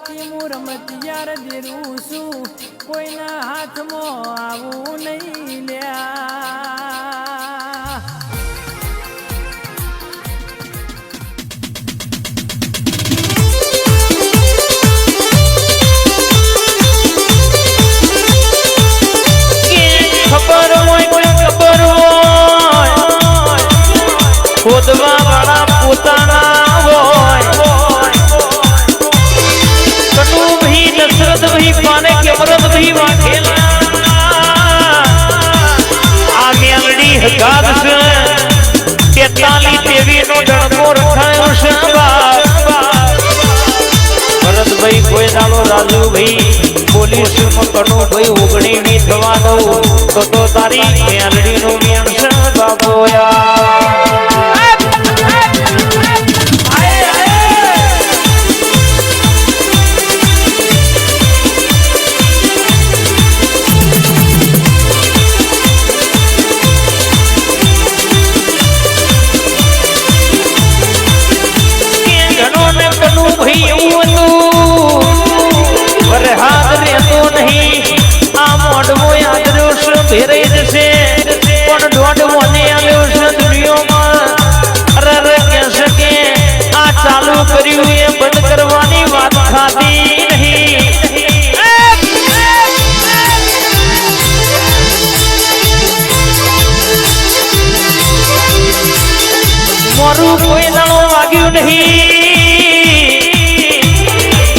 બાકી હું રમતિયાર દેરું છું કોઈના હાથમાં આવું નહીં લ્યા ખબર હોય ખબર હોય ખોદવા વાળા પોતાના હોય કનુ ભી દશરથ ભી પાને કેમરત ભી વાઘેલા આ મેલડી હગાદ છે 43 દેવી નો જણકો રખાયો છે ભરતભાઈ કોઈ દાડો રાજુભાઈ પોલીસ માં કનુ ભાઈ ઓગણીની થવા દઉં તો તારી મેલડી નું મેણ છે બાબોયા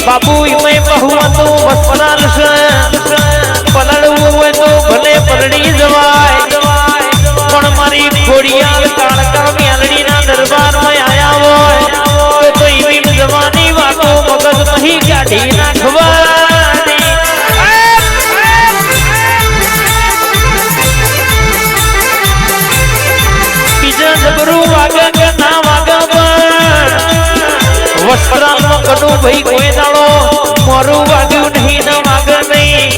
बाबू मैं बहुआ तो वस्त्राल से पलड़વું હોય તો ભલે પરણી જવાય પણ મારી ખોડિયાલ કાળકા મેલડીના દરબારમાં આયા હોય તો એવી જવાની વાતો મગજ નહીં કાઢી નાખવાની બીજા જબરું વાગે કે ના વાગે વસ્ત્રાલમાં કનુ ભાઈ કોઈ દાડો મોરું વાગ્યું નહીં ન વાગે નહીં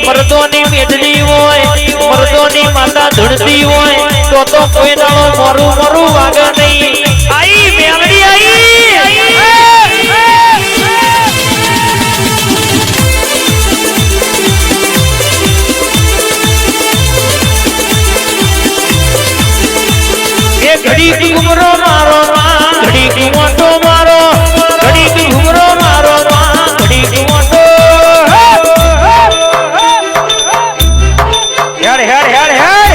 મર્દોની મેઢલી હોય મર્દોની માતા ધૂળતી હોય તો કોઈ દાડો મોરું મોરું વાગે નહીં આઈ મેલડી આઈ એ ઘડી ઘુમરો મારો ઘડી ઘુમટો મારો ઘડી ઘુમરો મારો ઘડી ઘુમટો હેડ હેડ હેડ હેડ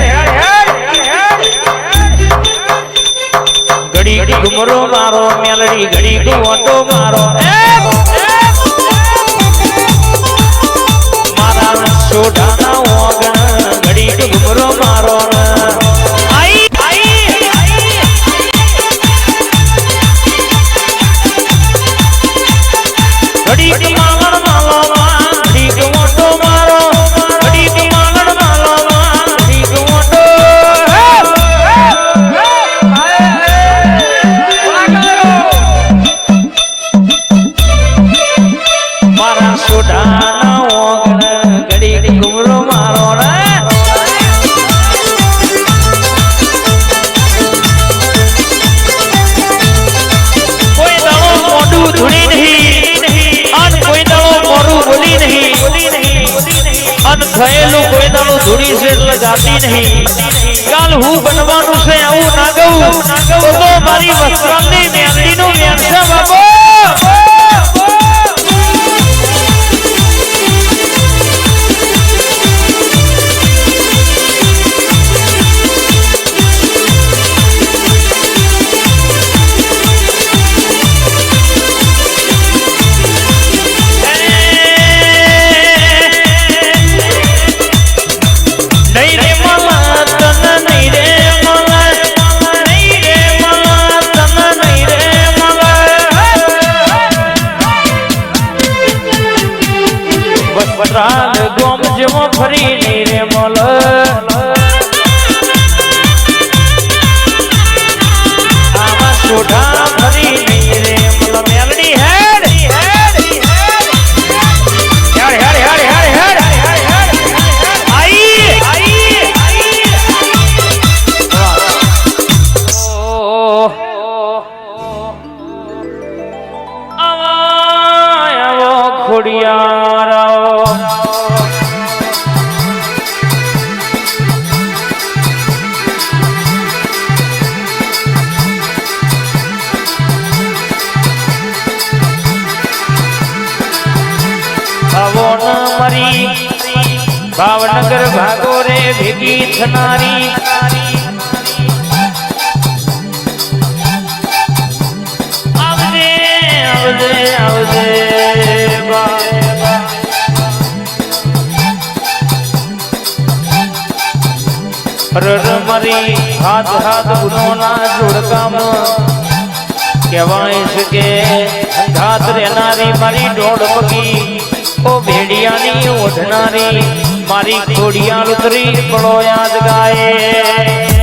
ઘડી ઘુમરો મારો મેલડી ઘડી ઘુમટો મારો મારા સોઢાના ઓગણ ઘડી ઘુમરો મારો થયેલું કોઈ દાડો ધૂળી છે એટલે જાતી નહીં કાલ હું બનવાનું છે આવું ના ગયું તો મારી વસ્ત્રાલની મેલડીનું મેણ છે બાબો વસ્ત્રાલ ગોમ જેવો ફરી નહીં રે મોલ આમાં સોઢા ફરી નહીં રે મોલ મેલડી હેડ હેડ હેડ હેડ હેડ આઈ આઈ ઓ મારી ભાવનગર ભાગો રે ભેગી થનારી આવજે આવજે આવજે મારી હાથ હાથ ગુનોના જોડકામાં કહેવાય છે કે અંધાત રહેનારી મારી દોડ પગી ઓ ભેડિયાની ઓઢનારી મારી ખોડિયાલ ઉતરી પડો યાદ ગાય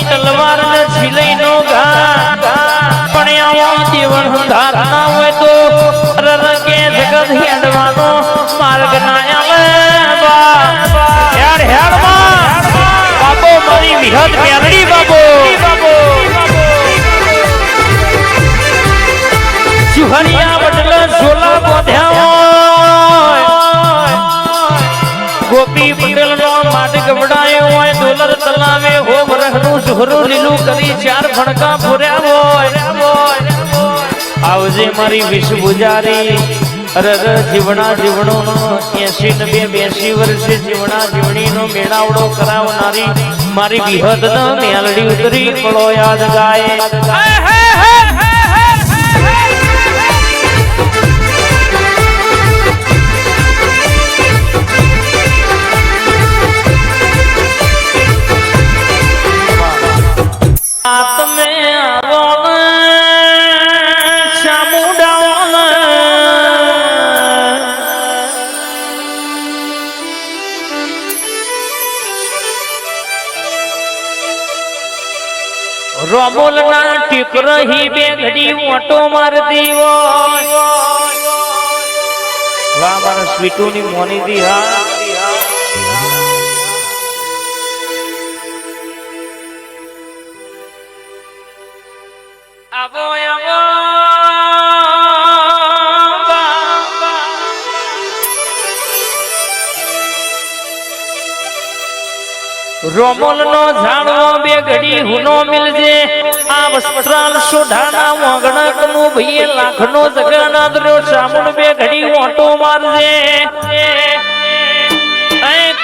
તલવાર ને છિલઈ નો ઘા પણ આવો જીવન ધાર ના હોય તો રરકે જગત હેડવાનો માર્ગ ના આવે હેડ હેડ માં બાબો મારી વિહત મેલડી બાબો સુહરિયા બદલ ઝોલા બોધ્યા ગોપી પટેલ નો માટ ગવડાયો હોય ડોલર તલાવે હો વરહનું સુહરું લીલું કરી ચાર ફણકા ફોર્યા હોય આવજે મારી વિષ ગુજારી રર જીવણા જીવણો નો 80 ને 82 વર્ષે જીવણા જીવણી નો મેળાવડો કરાવનારી મારી વિહત ન મેલડી ઉતરી પડો યાદ ગાય રોમોલ ના ટીકર હી બે ઘડી ઓટો મારતી હોય વાહ મારા સ્વીટુ ની મોની દી હા આવો આવો રોમોલ નો ઝાડવો બે ઘડી હુનો મિલજે આ વસ્ત્રાલ સોઢાના વાગણક નું ભઈએ લાખ નો જગન્નાથ રો સામુન બે ઘડી ઓટો મારજે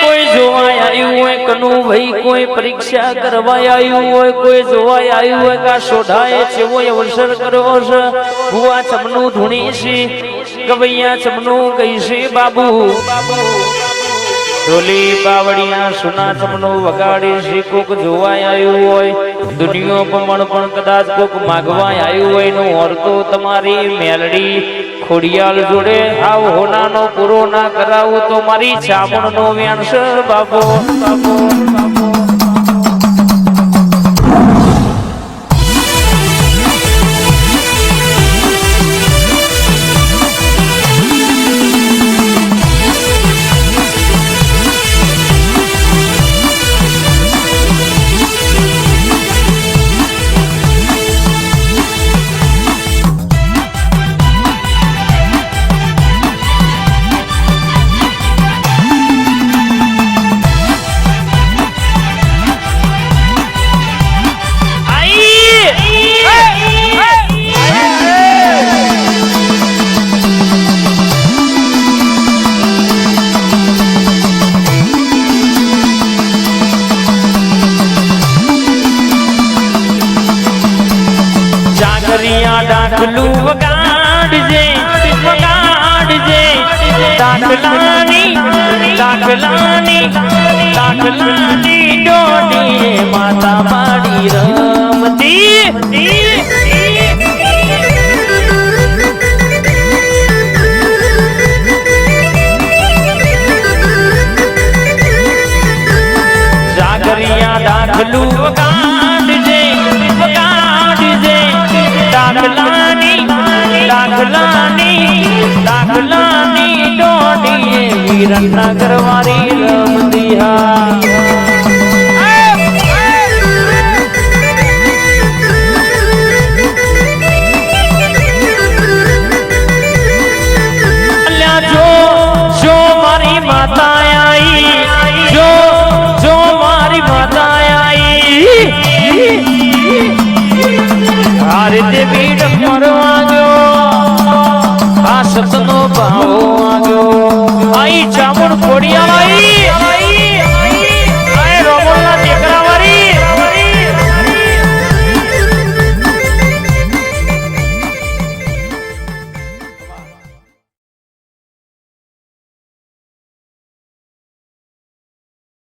કોઈ જોવા આવ્યું હોય કનું ભાઈ કોઈ પરીક્ષા કરવા આવ્યું હોય કોઈ જોવા આવ્યું હોય કા સોઢાએ જેવો અવસર કર્યો છે ભુવા ચમનું ધૂણી છે ગવૈયા ચમનું ગઈ છે બાબુ ઢોલી બાવડિયા સુના ચમનો વગાડી છે કોક જોવા આવ્યું હોય દુનિયા પણ કદાચ કોક માગવા આવ્યું હોય નો ઓરતો તમારી મેલડી ખોડિયાલ જોડે આવ હોનાનો પૂરો ના કરાવું તો મારી ચામણ નો વ્યાંશ બાબો બાબો ડાકલું વગાડજે વગાડજે દાખલાની દાખલાની દાખલાની ડોડી માતા માડી રમતી જાગરિયા દાખલું વગાડજે વગાડજે દાખલાની દાખલાની દાખલાની ડોડીએ વીરનગર વાળી રમતી હા મારી માતા આઈ જો જો મારી માતા આઈ આ રીતે બીડ મરવા ગયો આ સતનો ભાવો આવ્યો આઈ ચામુંડ ખોડિયાલ આઈ